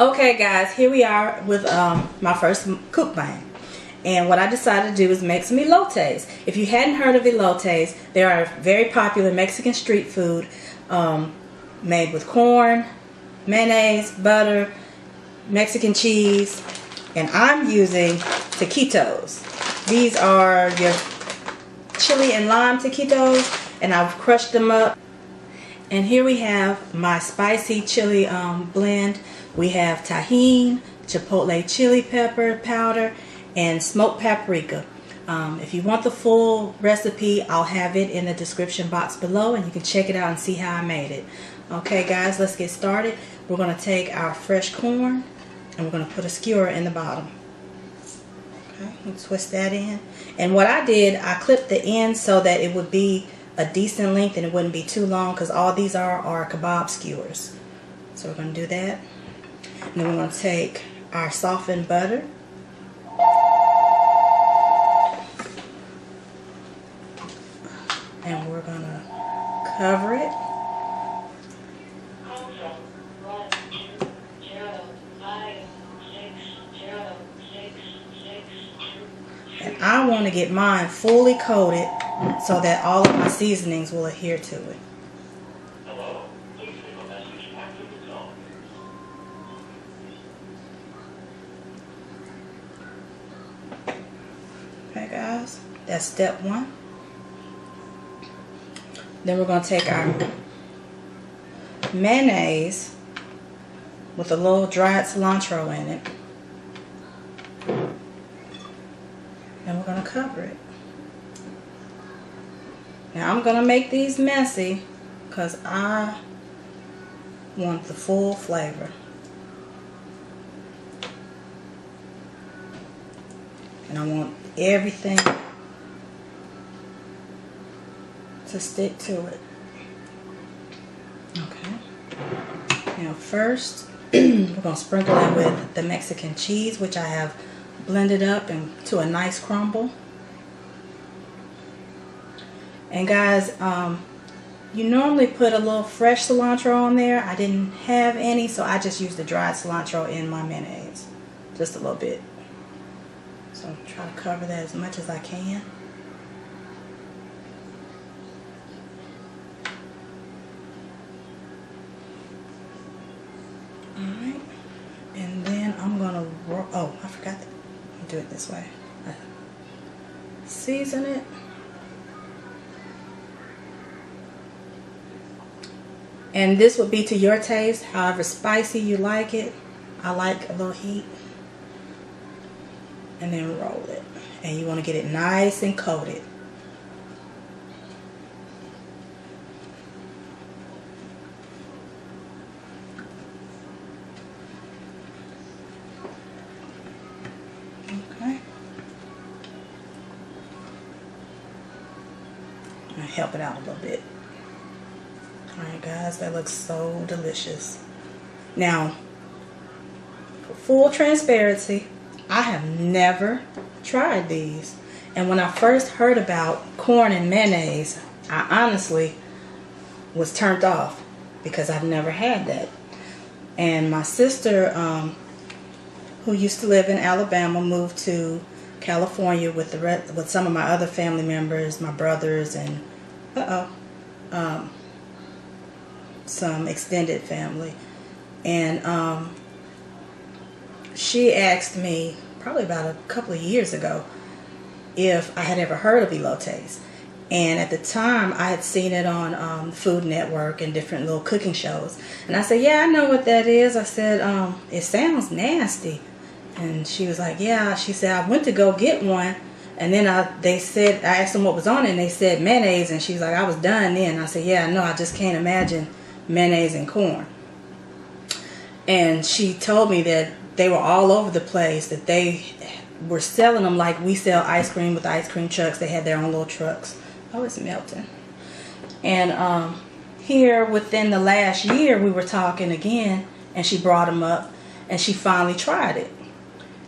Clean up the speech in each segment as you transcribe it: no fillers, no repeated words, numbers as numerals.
Okay guys, here we are with my first Cookbang. And what I decided to do is make some elotes. If you hadn't heard of elotes, they are a very popular Mexican street food made with corn, mayonnaise, butter, Mexican cheese, and I'm using taquitos. These are your chili and lime taquitos, and I've crushed them up. And here we have my spicy chili blend. We have Tajin, Chipotle Chile Pepper powder, and smoked paprika. If you want the full recipe, I'll have it in the description box below, and you can check it out and see how I made it. Okay guys, let's get started. We're going to take our fresh corn and we're going to put a skewer in the bottom. Okay, and twist that in. And what I did, I clipped the end so that it would be a decent length and it wouldn't be too long, because all these are kebab skewers. So we're going to do that. And then we're going to take our softened butter. And we're going to cover it. And I want to get mine fully coated so that all of my seasonings will adhere to it. Okay guys, that's step one. Then we're going to take our mayonnaise with a little dried cilantro in it. And we're going to cover it. Now I'm going to make these messy because I want the full flavor. And I want everything to stick to it. Okay. Now first, we're going to sprinkle it with the Mexican cheese, which I have blended up into a nice crumble. And guys, you normally put a little fresh cilantro on there. I didn't have any, so I just used the dried cilantro in my mayonnaise. Just a little bit. So I'm trying to cover that as much as I can. Alright. And then I'm going to roll. Oh, I forgot to do it this way. Season it. And this would be to your taste, however spicy you like it. I like a little heat. And then roll it. And you want to get it nice and coated. Okay. I'll help it out a little bit. Alright guys, that looks so delicious. Now, for full transparency, I have never tried these. And when I first heard about corn and mayonnaise, I honestly was turned off because I've never had that. And my sister, who used to live in Alabama, moved to California with some of my other family members, my brothers, and some extended family. And she asked me probably about a couple of years ago if I had ever heard of elotes. And at the time I had seen it on Food Network and different little cooking shows. And I said, yeah, I know what that is. I said, it sounds nasty. And she was like, yeah. She said, I went to go get one, and then I asked them what was on it, and they said mayonnaise. And she's like, I was done then. I said, yeah, no, I just can't imagine mayonnaise and corn. And she told me that they were all over the place, that they were selling them like we sell ice cream with ice cream trucks. They had their own little trucks. Oh, it's melting. And here within the last year we were talking again, and she brought them up, and she finally tried it.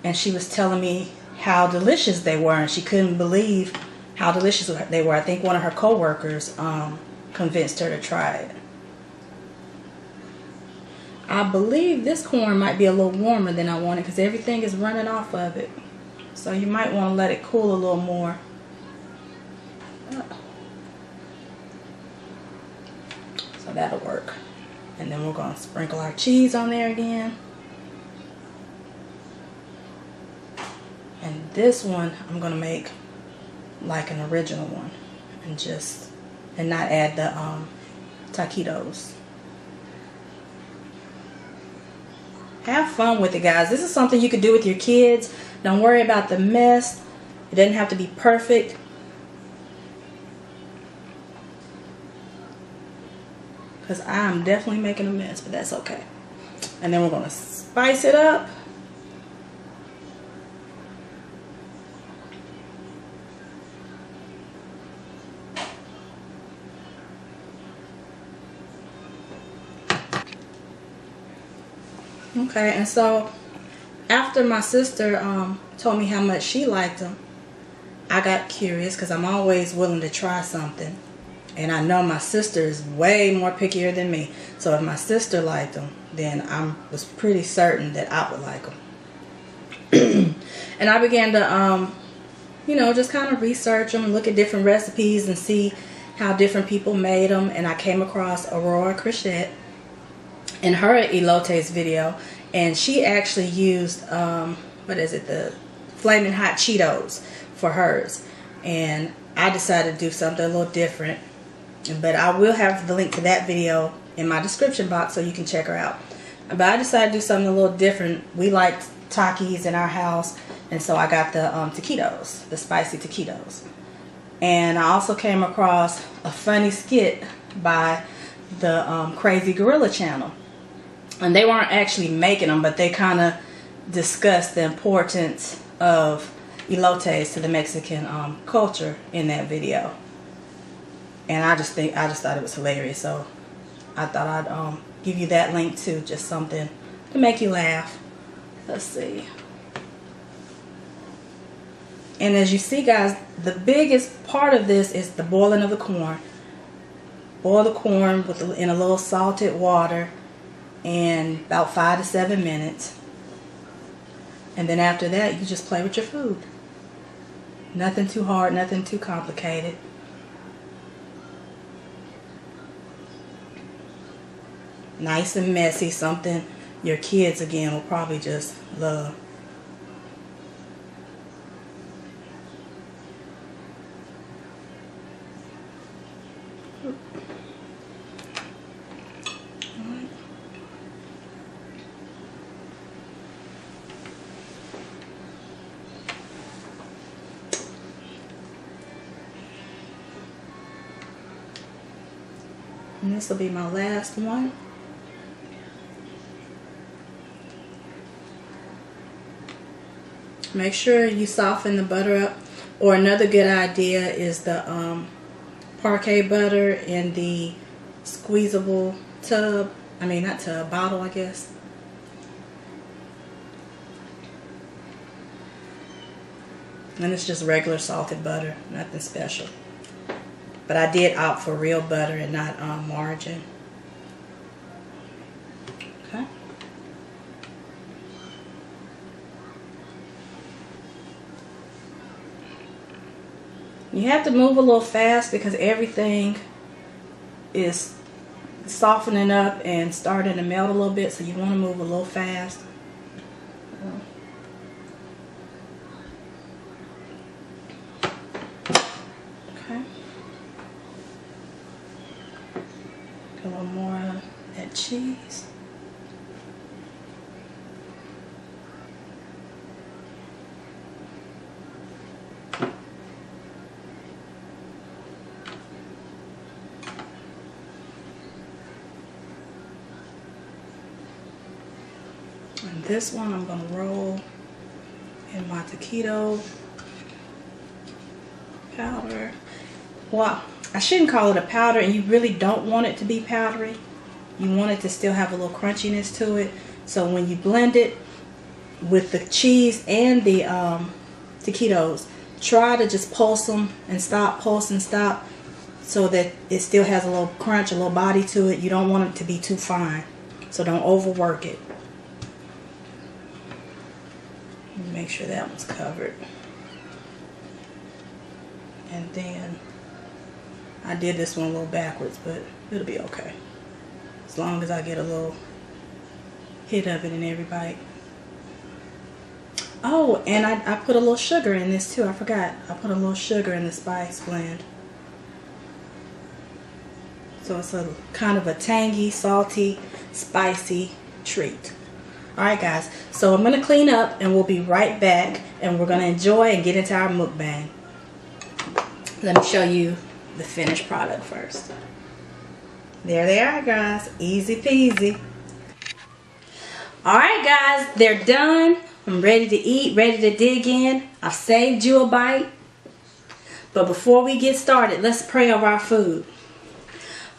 And she was telling me how delicious they were, and she couldn't believe how delicious they were. I think one of her co-workers convinced her to try it. I believe this corn might be a little warmer than I wanted because everything is running off of it. So you might want to let it cool a little more. So that'll work. And then we're going to sprinkle our cheese on there again. And this one I'm going to make like an original one and not add the taquitos. Have fun with it, guys. This is something you could do with your kids. Don't worry about the mess. It doesn't have to be perfect. Because I'm definitely making a mess, but that's okay. And then we're going to spice it up. Okay, and so after my sister told me how much she liked them, I got curious because I'm always willing to try something. And I know my sister is way more pickier than me. So if my sister liked them, then I was pretty certain that I would like them. And I began to, you know, just kind of research them, look at different recipes and see how different people made them. And I came across Aurora Crochet in her elotes video, and she actually used what is it, the Flaming Hot Cheetos for hers. And I decided to do something a little different, but I will have the link to that video in my description box so you can check her out. But I decided to do something a little different. We like Takis in our house, and so I got the taquitos, the spicy taquitos. And I also came across a funny skit by the Crazy Gorilla channel. And they weren't actually making them, but they kind of discussed the importance of elotes to the Mexican culture in that video. And I just thought it was hilarious. So I thought I'd give you that link too, just something to make you laugh. Let's see. And as you see, guys, the biggest part of this is the boiling of the corn. Boil the corn in a little salted water in about 5 to 7 minutes. And then after that, you just play with your food. Nothing too hard, nothing too complicated. Nice and messy, something your kids, again, will probably just love. And this will be my last one. Make sure you soften the butter up. Or another good idea is the parquet butter in the squeezable tub. I mean, not tub, bottle, I guess. And it's just regular salted butter, nothing special. But I did opt for real butter and not margarine. Okay. You have to move a little fast because everything is softening up and starting to melt a little bit, so you want to move a little fast. Okay. A little more of that cheese. And this one I'm going to roll in my taquito powder. Well, I shouldn't call it a powder, and you really don't want it to be powdery. You want it to still have a little crunchiness to it. So when you blend it with the cheese and the taquitos, try to just pulse them and stop, pulse and stop, so that it still has a little crunch, a little body to it. You don't want it to be too fine. So don't overwork it. Make sure that one's covered. And then I did this one a little backwards, but it'll be okay. As long as I get a little hit of it in every bite. Oh, and I put a little sugar in this too. I forgot. I put a little sugar in the spice blend. So it's a kind of a tangy, salty, spicy treat. Alright guys, so I'm going to clean up and we'll be right back, and we're going to enjoy and get into our mukbang. Let me show you the finished product first. There they are, guys. Easy peasy. Alright guys, they're done. I'm ready to eat, ready to dig in. I've saved you a bite. But before we get started, let's pray over our food.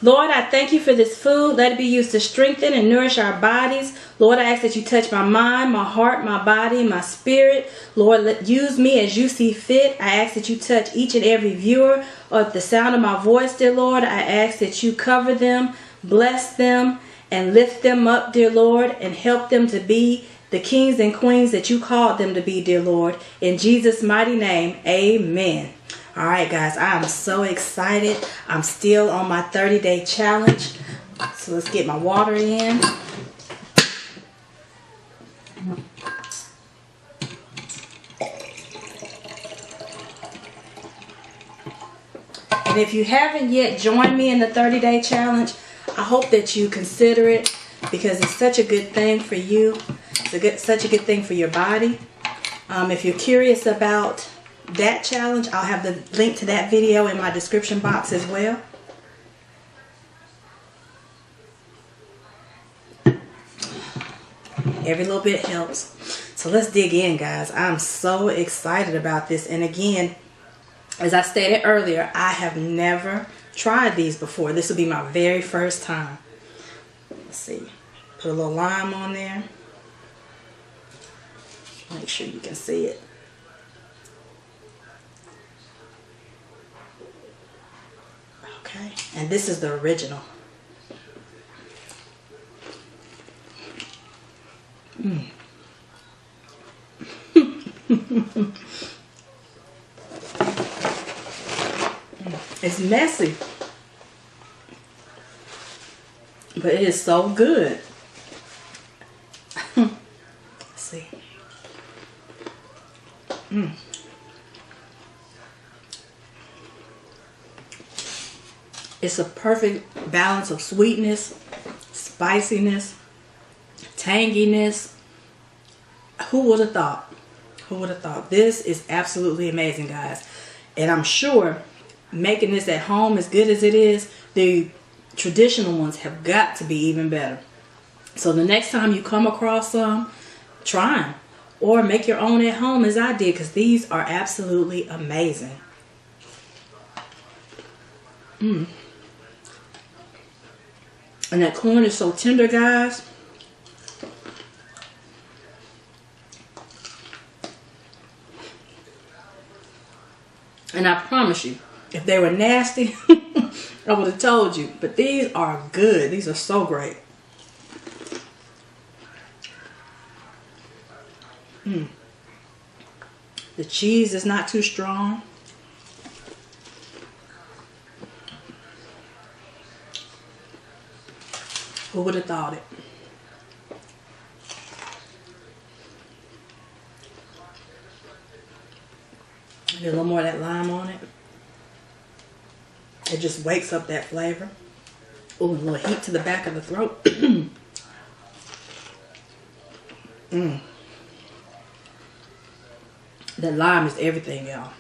Lord, I thank you for this food. Let it be used to strengthen and nourish our bodies. Lord, I ask that you touch my mind, my heart, my body, my spirit. Lord, use me as you see fit. I ask that you touch each and every viewer of the sound of my voice, dear Lord. I ask that you cover them, bless them, and lift them up, dear Lord, and help them to be the kings and queens that you called them to be, dear Lord. In Jesus' mighty name, amen. All right, guys, I am so excited. I'm still on my 30-day challenge. So let's get my water in. And if you haven't yet joined me in the 30-day challenge, I hope that you consider it, because it's such a good thing for you. It's such a good thing for your body. If you're curious about that challenge, I'll have the link to that video in my description box as well. Every little bit helps. So let's dig in, guys. I'm so excited about this. And again, as I stated earlier, I have never tried these before. This will be my very first time. Let's see. Put a little lime on there. Make sure you can see it. Okay, and this is the original. It's messy, but it is so good. Let's see. It's a perfect balance of sweetness, spiciness, tanginess. Who would have thought? Who would have thought? This is absolutely amazing, guys. And I'm sure making this at home, as good as it is, the traditional ones have got to be even better. So the next time you come across some, try them. Or make your own at home as I did, because these are absolutely amazing. And that corn is so tender, guys. And I promise you, if they were nasty, I would have told you. But these are good. These are so great. The cheese is not too strong. Who would have thought it? Get a little more of that lime on it. It just wakes up that flavor. Ooh, a little heat to the back of the throat. That lime is everything, y'all.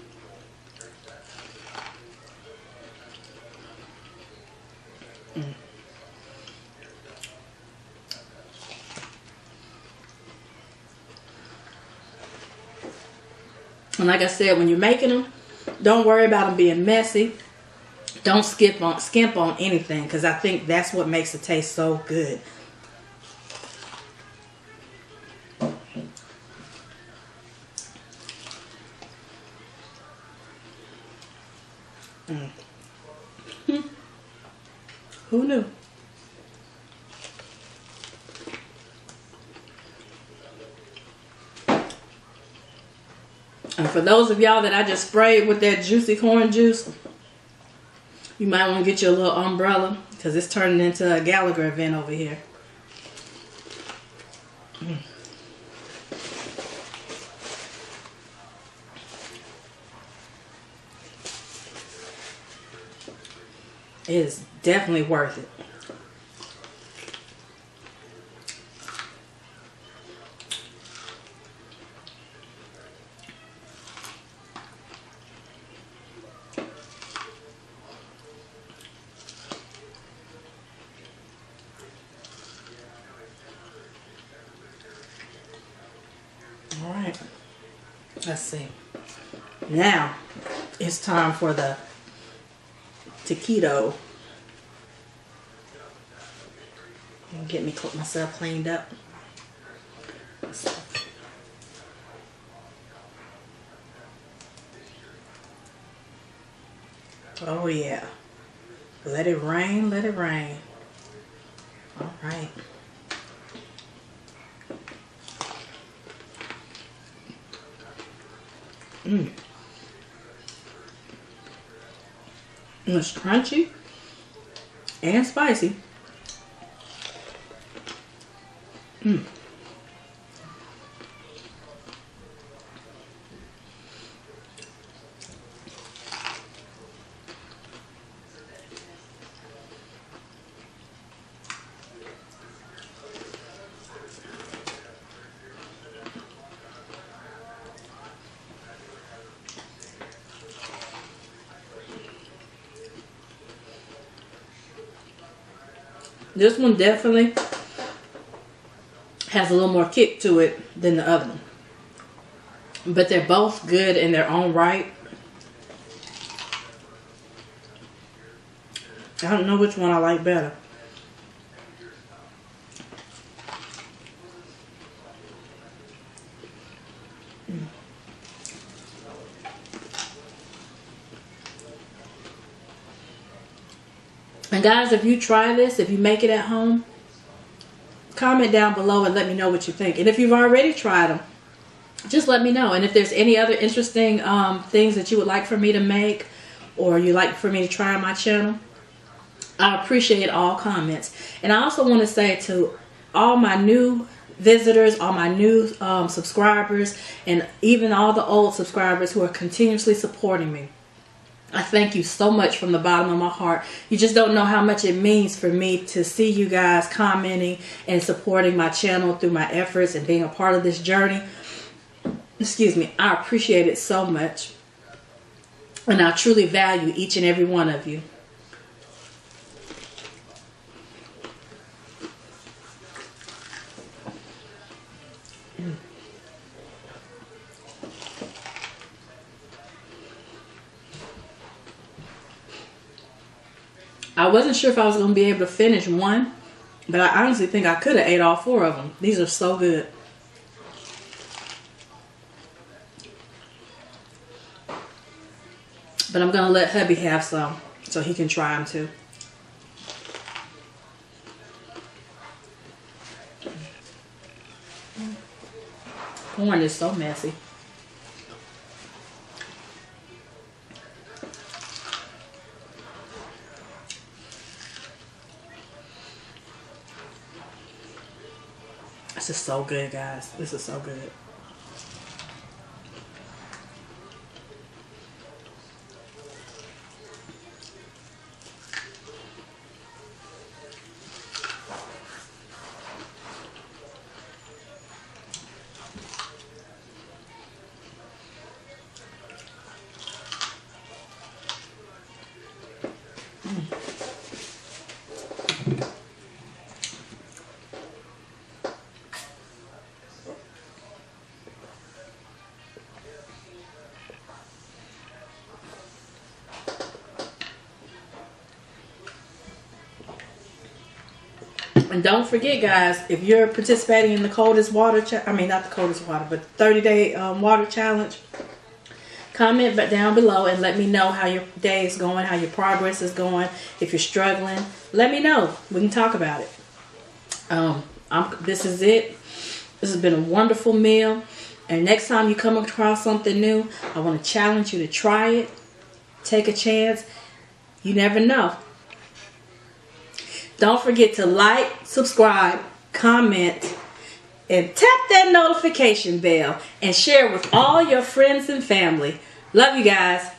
And like I said, when you're making them, don't worry about them being messy. Don't skimp on anything, because I think that's what makes it taste so good. Who knew? for those of y'all that I just sprayed with that juicy corn juice, you might want to get you a little umbrella because it's turning into a Gallagher event over here. It is definitely worth it. All right, let's see. Now it's time for the taquito. Get me myself cleaned up. Oh yeah. Let it rain, let it rain. All right. It's crunchy and spicy. This one definitely has a little more kick to it than the other one. But they're both good in their own right. I don't know which one I like better. And guys, if you try this, if you make it at home, comment down below and let me know what you think. And if you've already tried them, just let me know. And if there's any other interesting things that you would like for me to make or you like for me to try on my channel, I appreciate all comments. And I also want to say to all my new visitors, all my new subscribers, and even all the old subscribers who are continuously supporting me, I thank you so much from the bottom of my heart. You just don't know how much it means for me to see you guys commenting and supporting my channel through my efforts and being a part of this journey. Excuse me. I appreciate it so much. And I truly value each and every one of you. I wasn't sure if I was going to be able to finish one, but I honestly think I could have ate all 4 of them. These are so good. But I'm going to let hubby have some so he can try them too. Corn is so messy. This is so good, guys. This is so good. And don't forget, guys, if you're participating in the coldest water, not the coldest water, but 30-day water challenge, comment down below and let me know how your day is going, how your progress is going. If you're struggling, let me know. We can talk about it. This is it. This has been a wonderful meal, And next time you come across something new, I want to challenge you to try it. Take a chance. You never know. Don't forget to like, subscribe, comment, and tap that notification bell and share with all your friends and family. Love you guys.